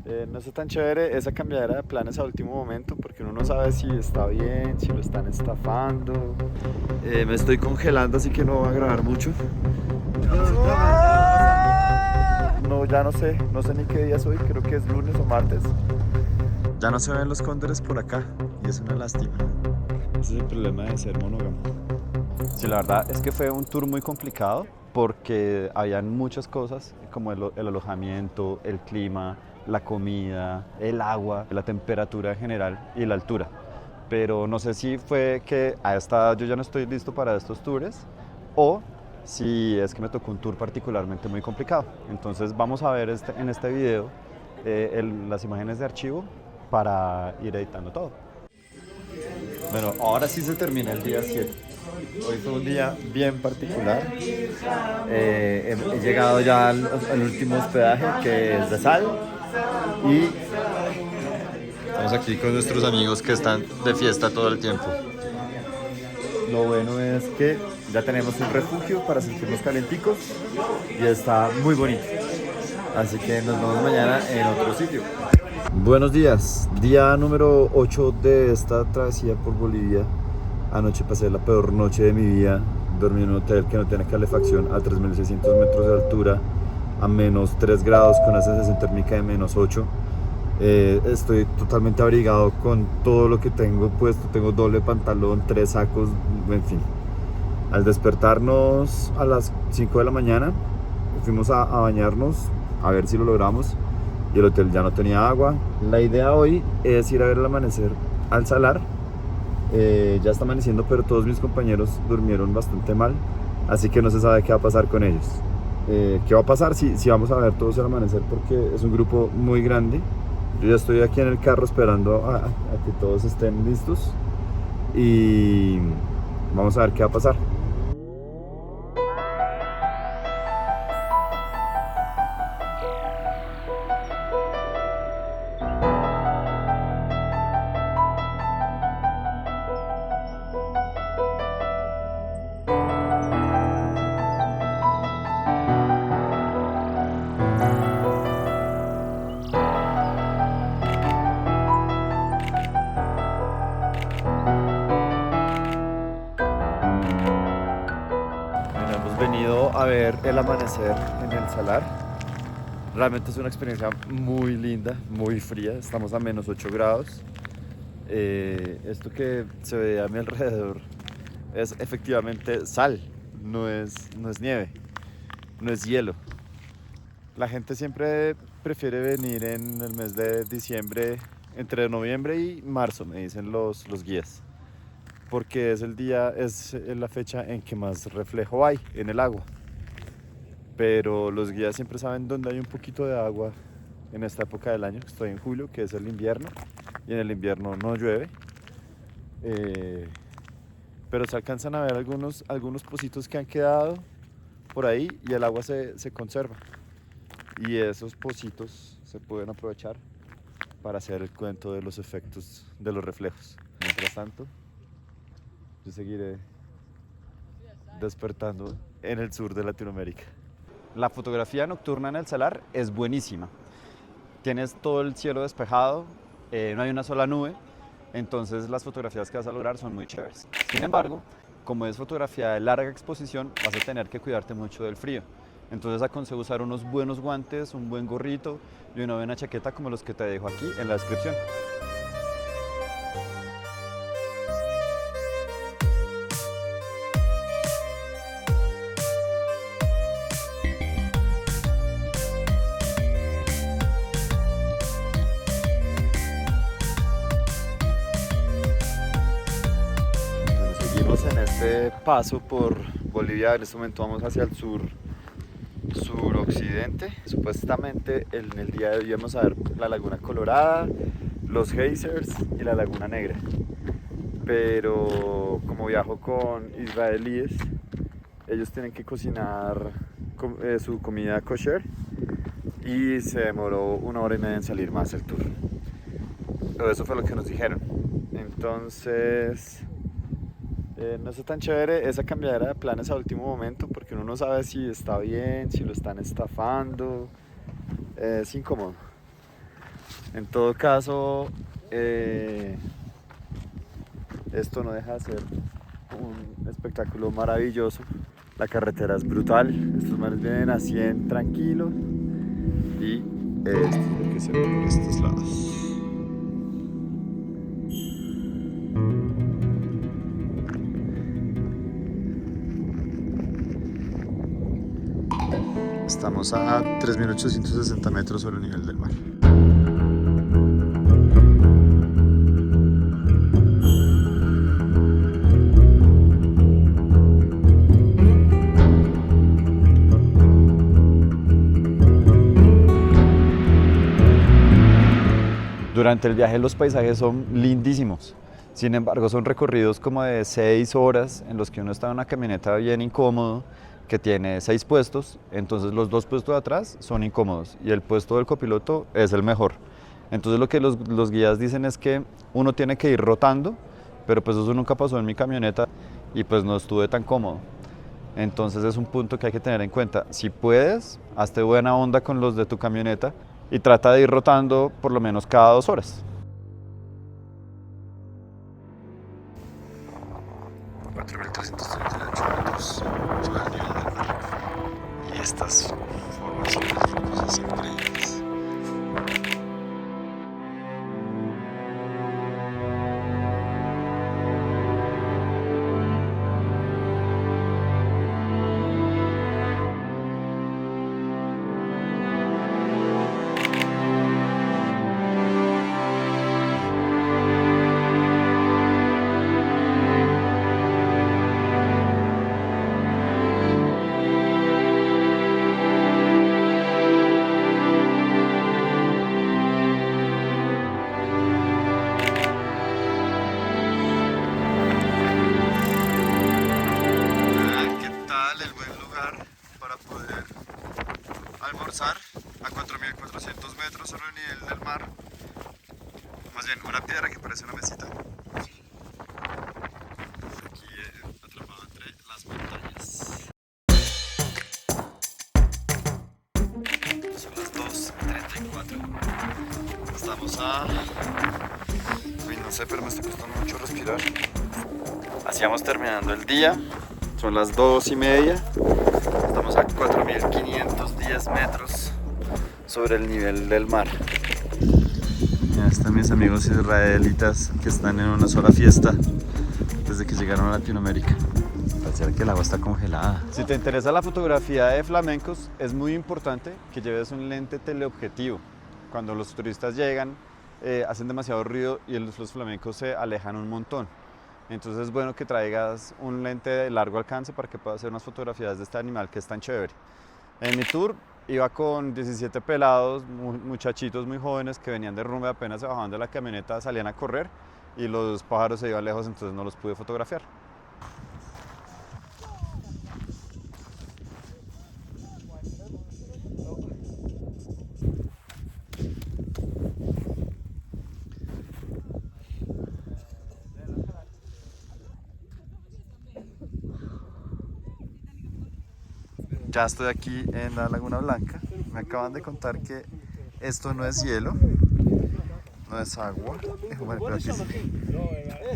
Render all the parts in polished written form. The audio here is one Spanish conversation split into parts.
No está tan chévere esa cambiadera de planes a último momento porque uno no sabe si está bien, si lo están estafando. Me estoy congelando, así que no voy a grabar mucho. No, ya no sé ni qué día es hoy, creo que es lunes o martes. Ya no se ven los cóndores por acá y es una lástima. Ese es el problema de ser monógamo. Sí, la verdad es que fue un tour muy complicado porque habían muchas cosas como el alojamiento, el clima, la comida, el agua, la temperatura en general y la altura. Pero no sé si fue que a esta edad yo ya no estoy listo para estos tours o si es que me tocó un tour particularmente muy complicado. Entonces vamos a ver en este video las imágenes de archivo para ir editando todo. Bueno, ahora sí se termina el día 7. Hoy fue un día bien particular. He llegado ya al último hospedaje, que es de Sal. Y estamos aquí con nuestros amigos que están de fiesta todo el tiempo. Lo bueno es que ya tenemos un refugio para sentirnos calenticos y está muy bonito. Así que nos vemos mañana en otro sitio. Buenos días, día número 8 de esta travesía por Bolivia. Anoche pasé la peor noche de mi vida. Dormí en un hotel que no tiene calefacción a 3600 metros de altura, a menos 3 grados, con una sensación térmica de menos 8. Estoy totalmente abrigado con todo lo que tengo puesto. Tengo doble pantalón, 3 sacos, en fin. Al despertarnos a las 5 de la mañana, fuimos a bañarnos, a ver si lo logramos. Y el hotel ya no tenía agua. La idea hoy es ir a ver el amanecer al Salar. Ya está amaneciendo, pero todos mis compañeros durmieron bastante mal, así que no se sabe qué va a pasar con ellos. ¿Qué va a pasar? Si vamos a ver todos el amanecer, porque es un grupo muy grande. Yo ya estoy aquí en el carro esperando a que todos estén listos y vamos a ver qué va a pasar. Bueno, hemos venido a ver el amanecer en el Salar. Realmente es una experiencia muy linda, muy fría. Estamos a menos 8 grados. Esto que se ve a mi alrededor es efectivamente sal, no es nieve, no es hielo. La gente siempre prefiere venir en el mes de diciembre, entre noviembre y marzo, me dicen los guías, porque es la fecha en que más reflejo hay en el agua. Pero los guías siempre saben dónde hay un poquito de agua en esta época del año. Estoy en julio, que es el invierno, y en el invierno no llueve. Pero se alcanzan a ver algunos pocitos que han quedado por ahí y el agua se conserva. Y esos pocitos se pueden aprovechar para hacer el cuento de los efectos de los reflejos. Mientras tanto, yo seguiré despertando en el sur de Latinoamérica. La fotografía nocturna en el Salar es buenísima. Tienes todo el cielo despejado, no hay una sola nube, entonces las fotografías que vas a lograr son muy chéveres. Sin embargo, como es fotografía de larga exposición, vas a tener que cuidarte mucho del frío. Entonces aconsejo usar unos buenos guantes, un buen gorrito y una buena chaqueta como los que te dejo aquí en la descripción. Seguimos en este paso por Bolivia. En este momento vamos hacia el suroccidente. Supuestamente en el día de hoy vamos a ver la Laguna Colorada, los geysers y la Laguna Negra. Pero como viajo con israelíes, ellos tienen que cocinar su comida kosher y se demoró 1 hora y media en salir más el tour. Pero eso fue lo que nos dijeron. Entonces, no está tan chévere esa cambiadera de planes a último momento porque uno no sabe si está bien, si lo están estafando. Es incómodo. En todo caso, esto no deja de ser un espectáculo maravilloso. La carretera es brutal, estos manes vienen a 100 tranquilos y esto es lo que se ve por estos lados. Estamos a 3.860 metros sobre el nivel del mar. Durante el viaje los paisajes son lindísimos. Sin embargo, son recorridos como de 6 horas en los que uno está en una camioneta bien incómodo, que tiene 6 puestos, entonces los 2 puestos de atrás son incómodos y el puesto del copiloto es el mejor. Entonces lo que los guías dicen es que uno tiene que ir rotando, pero pues eso nunca pasó en mi camioneta y pues no estuve tan cómodo. Entonces es un punto que hay que tener en cuenta. Si puedes, hazte buena onda con los de tu camioneta y trata de ir rotando por lo menos cada 2 horas. 4.338 metros sobre el nivel del mar. Y estas formaciones rocosas increíbles. Almorzar a 4.400 metros sobre el nivel del mar, más bien una piedra que parece una mesita, aquí atrapado entre las montañas. Son las 2:34, estamos a... Uy, no sé, pero me está costando mucho respirar. Así vamos terminando el día, son las 2:30. Estamos a 4.510 metros sobre el nivel del mar. Ya están mis amigos israelitas que están en una sola fiesta desde que llegaron a Latinoamérica. Parece que el agua está congelada. Si te interesa la fotografía de flamencos, es muy importante que lleves un lente teleobjetivo. Cuando los turistas llegan, hacen demasiado ruido y los flamencos se alejan un montón. Entonces es bueno que traigas un lente de largo alcance para que puedas hacer unas fotografías de este animal que es tan chévere. En mi tour iba con 17 pelados, muchachitos muy jóvenes que venían de rumbe, apenas se bajaban de la camioneta, salían a correr y los pájaros se iban lejos, entonces no los pude fotografiar. Ya estoy aquí en la Laguna Blanca. Me acaban de contar que esto no es hielo, no es agua. Bueno, pero aquí sí.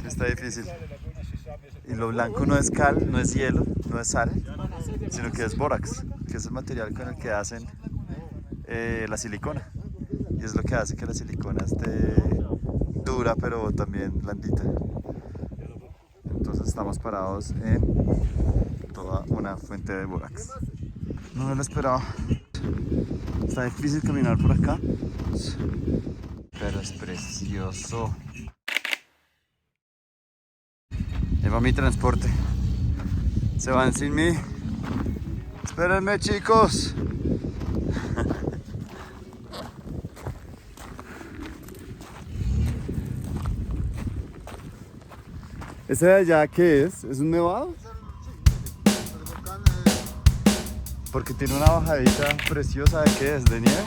Está difícil. Y lo blanco no es cal, no es hielo, no es sal, sino que es bórax, que es el material con el que hacen la silicona. Y es lo que hace que la silicona esté dura, pero también blandita. Entonces estamos parados en toda una fuente de bórax. No me lo esperaba. Está difícil caminar por acá, pero es precioso. Ahí va mi transporte. Se van sin mí. Espérenme, chicos. ¿Ese de allá qué es? ¿Es un nevado? Porque tiene una bajadita preciosa. ¿De qué es? ¿De nieve?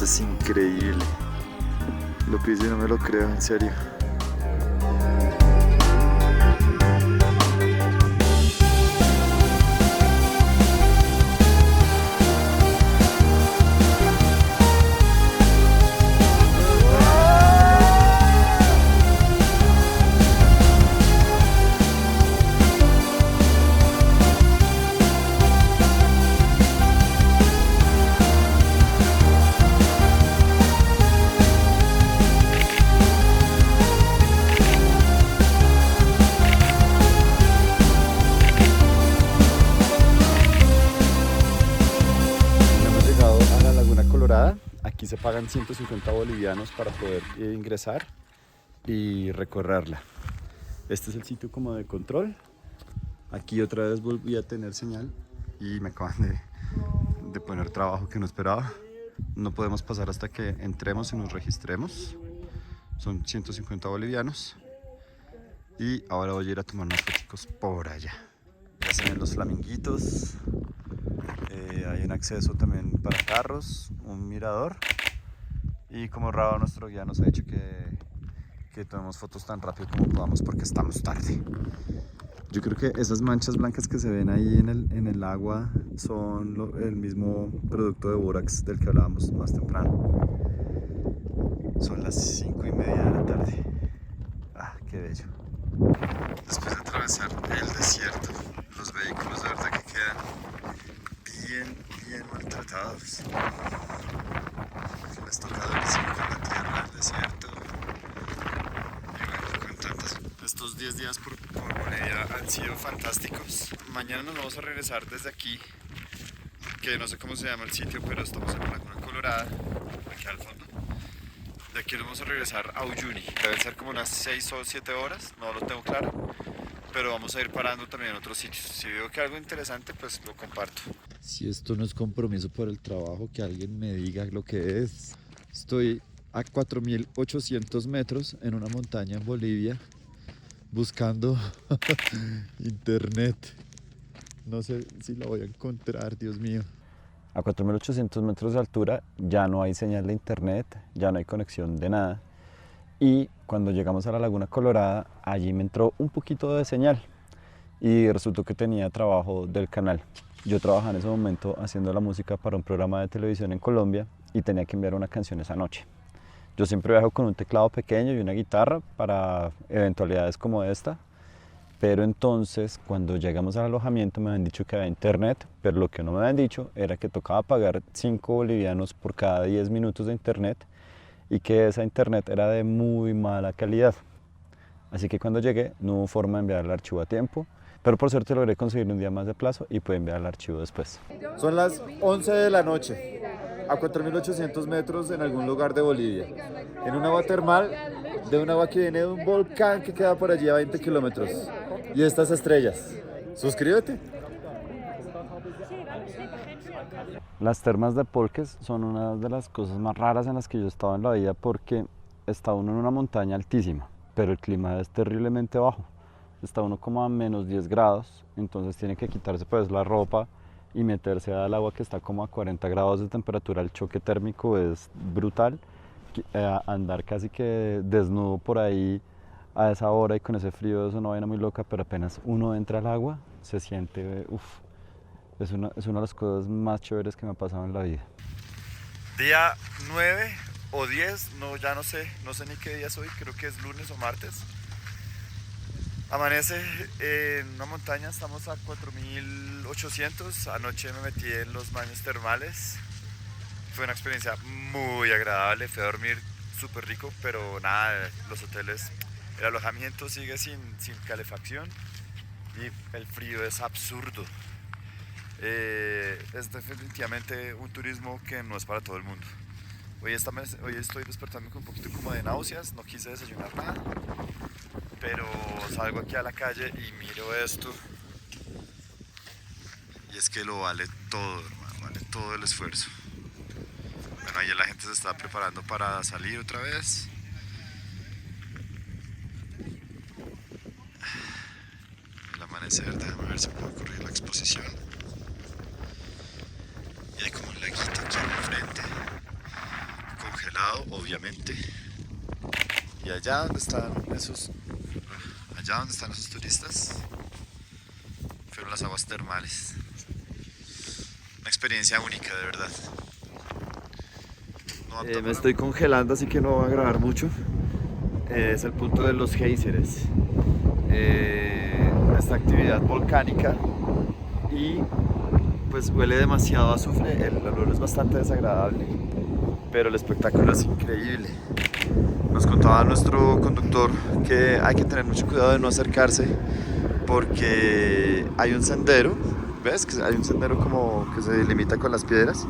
es increíble. Lo pienso y no me lo creo, en serio. Aquí se pagan 150 bolivianos para poder ingresar y recorrerla. Este es el sitio como de control. Aquí otra vez volví a tener señal y me acaban de poner trabajo que no esperaba. No podemos pasar hasta que entremos y nos registremos. Son 150 bolivianos. Y ahora voy a ir a tomar unas fotos por allá. Ya se ven los flaminguitos. Hay un acceso también para carros, un mirador. Y como Raba, nuestro guía, nos ha dicho que tomemos fotos tan rápido como podamos porque estamos tarde. Yo creo que esas manchas blancas que se ven ahí en el agua son el mismo producto de bórax del que hablábamos más temprano. Son las 5:30 de la tarde. Ah, qué bello. Después de atravesar el desierto, los vehículos de verdad que quedan bien maltratados. Les toca durísimo con la tierra, el desierto. Y bueno, con tantas. Estos 10 días por Bolivia han sido fantásticos. Mañana nos vamos a regresar desde aquí, que no sé cómo se llama el sitio, pero estamos en la Laguna Colorada, aquí al fondo. De aquí nos vamos a regresar a Uyuni. Deben ser como unas 6 o 7 horas, no lo tengo claro. Pero vamos a ir parando también en otros sitios. Si veo que algo interesante, pues lo comparto. Si esto no es compromiso por el trabajo, que alguien me diga lo que es. Estoy a 4.800 metros en una montaña en Bolivia buscando internet. No sé si la voy a encontrar, Dios mío. A 4.800 metros de altura ya no hay señal de internet, ya no hay conexión de nada. Y cuando llegamos a la Laguna Colorada, allí me entró un poquito de señal y resultó que tenía trabajo del canal. Yo trabajaba en ese momento haciendo la música para un programa de televisión en Colombia y tenía que enviar una canción esa noche. Yo siempre viajo con un teclado pequeño y una guitarra para eventualidades como esta, pero entonces cuando llegamos al alojamiento me habían dicho que había internet, pero lo que no me habían dicho era que tocaba pagar 5 bolivianos por cada 10 minutos de internet y que esa internet era de muy mala calidad. Así que cuando llegué no hubo forma de enviar el archivo a tiempo, pero por suerte logré conseguir un día más de plazo y pude enviar el archivo después. Son las 11 de la noche, a 4.800 metros en algún lugar de Bolivia, en un agua termal de un agua que viene de un volcán que queda por allí a 20 kilómetros. Y estas estrellas. Suscríbete. Las termas de Polques son una de las cosas más raras en las que yo he estado en la vida porque está uno en una montaña altísima, pero el clima es terriblemente bajo. Está uno como a menos 10 grados, entonces tiene que quitarse pues la ropa y meterse al agua que está como a 40 grados de temperatura. El choque térmico es brutal. Andar casi que desnudo por ahí a esa hora y con ese frío es una vaina muy loca, pero apenas uno entra al agua se siente, es una de las cosas más chéveres que me ha pasado en la vida. Día 9 o 10, ya no sé ni qué día es hoy, creo que es lunes o martes. Amanece en una montaña, estamos a 4.800, anoche me metí en los baños termales, fue una experiencia muy agradable, fui a dormir súper rico, pero nada, los hoteles, el alojamiento sigue sin calefacción y el frío es absurdo. Es definitivamente un turismo que no es para todo el mundo. Hoy estoy despertando con un poquito como de náuseas, no quise desayunar nada, pero salgo aquí a la calle y miro esto y es que lo vale todo, hermano, vale todo el esfuerzo. Bueno, ahí la gente se está preparando para salir otra vez. El amanecer, déjame ver si puedo correr la exposición. Y hay como un laguito aquí enfrente. obviamente. Y allá donde están esos turistas, fueron las aguas termales. Una experiencia única, de verdad. Me estoy congelando, así que no voy a grabar mucho. Es el punto de los géiseres. Esta actividad volcánica, y pues huele demasiado a azufre. El olor es bastante desagradable, pero el espectáculo es increíble. Nos contaba nuestro conductor que hay que tener mucho cuidado de no acercarse, porque hay un sendero, ¿ves? Que hay un sendero como que se delimita con las piedras.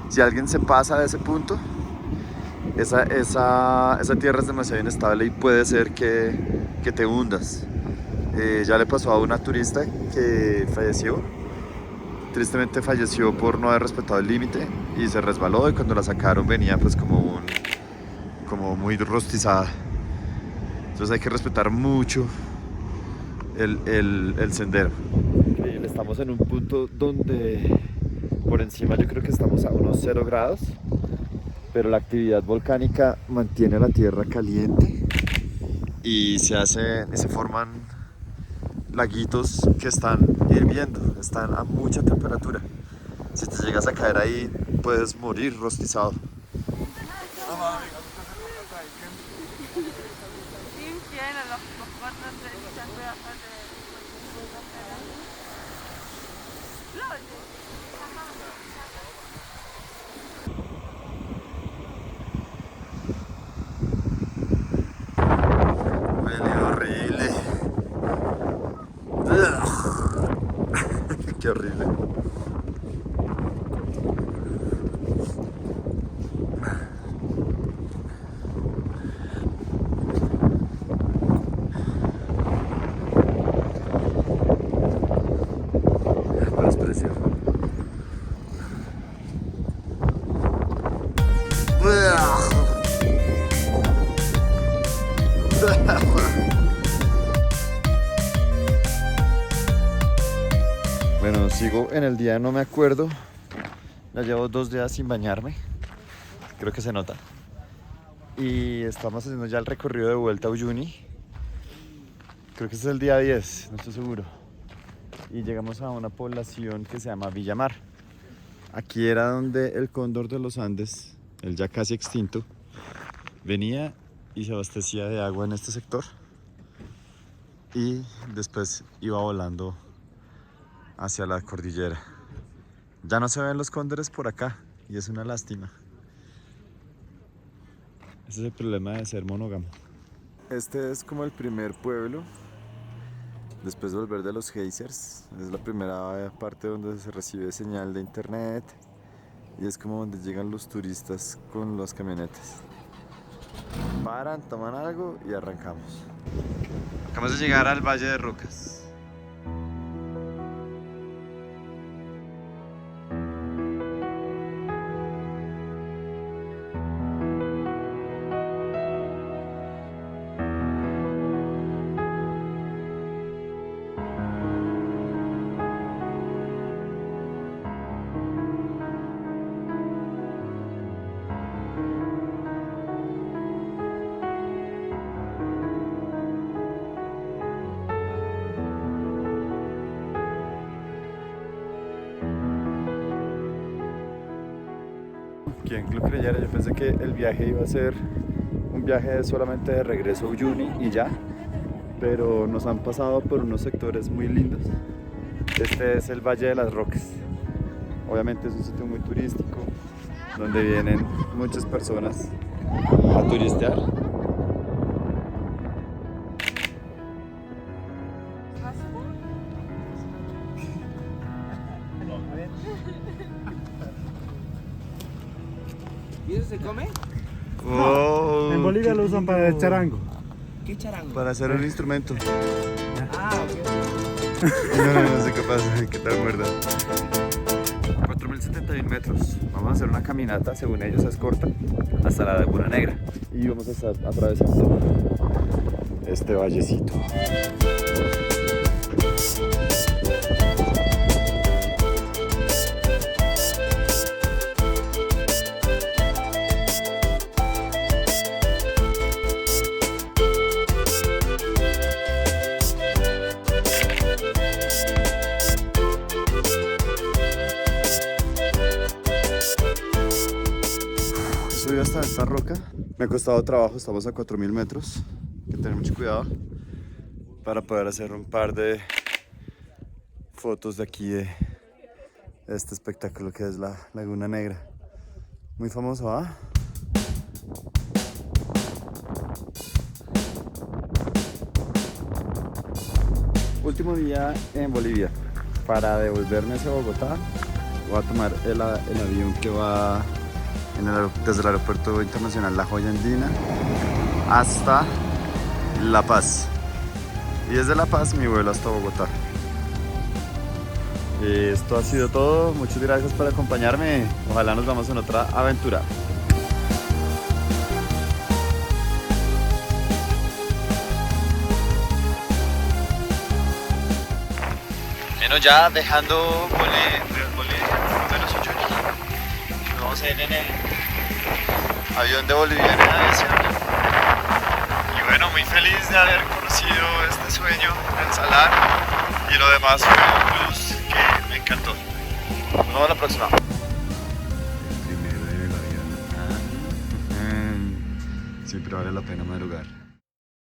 Si alguien se pasa de ese punto, esa tierra es demasiado inestable y puede ser que te hundas. Ya le pasó a una turista que falleció. Tristemente falleció por no haber respetado el límite y se resbaló, y cuando la sacaron venía pues como muy rostizada. Entonces hay que respetar mucho el sendero. Increíble, estamos en un punto donde por encima yo creo que estamos a unos 0 grados, pero la actividad volcánica mantiene la tierra caliente y se forman laguitos que están hirviendo, están a mucha temperatura. Si te llegas a caer ahí, puedes morir rostizado. Huele horrible. Qué horrible. Desprecio. Bueno, sigo en el día, no me acuerdo. Ya llevo 2 días sin bañarme. Creo que se nota. Y estamos haciendo ya el recorrido de vuelta a Uyuni. Creo que este es el día 10, no estoy seguro. Y llegamos a una población que se llama Villamar. Aquí era donde el cóndor de los Andes, el ya casi extinto, venía y se abastecía de agua en este sector. Y después iba volando hacia la cordillera. Ya no se ven los cóndores por acá y es una lástima. Ese es el problema de ser monógamo. Este es como el primer pueblo después de volver de los geysers. Es la primera parte donde se recibe señal de internet y es como donde llegan los turistas con las camionetas. Paran, toman algo y arrancamos. Acabamos de llegar al Valle de Rocas. ¿Quién lo creyera? Yo pensé que el viaje iba a ser un viaje solamente de regreso a Uyuni y ya, pero nos han pasado por unos sectores muy lindos. Este es el Valle de las Rocas. Obviamente es un sitio muy turístico, donde vienen muchas personas a turistear. ¿Y eso se come? Oh, en Bolivia lo usan para el charango. ¿Qué charango? Para hacer un instrumento. Ah, ok. No sé qué pasa, qué tal muerda. 4071 metros. Vamos a hacer una caminata, según ellos es corta, hasta la Laguna Negra. Y vamos a estar atravesando este vallecito. subir hasta esta roca. Me ha costado trabajo, estamos a 4000 metros. Hay que tener mucho cuidado para poder hacer un par de fotos de aquí de este espectáculo que es la Laguna Negra. Muy famoso, ¿ah? Último día en Bolivia. Para devolverme hacia Bogotá voy a tomar el avión que va desde el aeropuerto internacional La Joya Andina hasta La Paz. Y desde La Paz mi vuelo hasta Bogotá. Esto ha sido todo. Muchas gracias por acompañarme. Ojalá nos vamos en otra aventura. Bueno, ya dejando Buenos Aires, vamos a ir en el avión de Boliviana Aviación. Y bueno, muy feliz de haber conocido este sueño del Salar. Y lo demás fue un plus que me encantó. Nos vemos la próxima. El primero en el avión. Siempre vale la pena madrugar.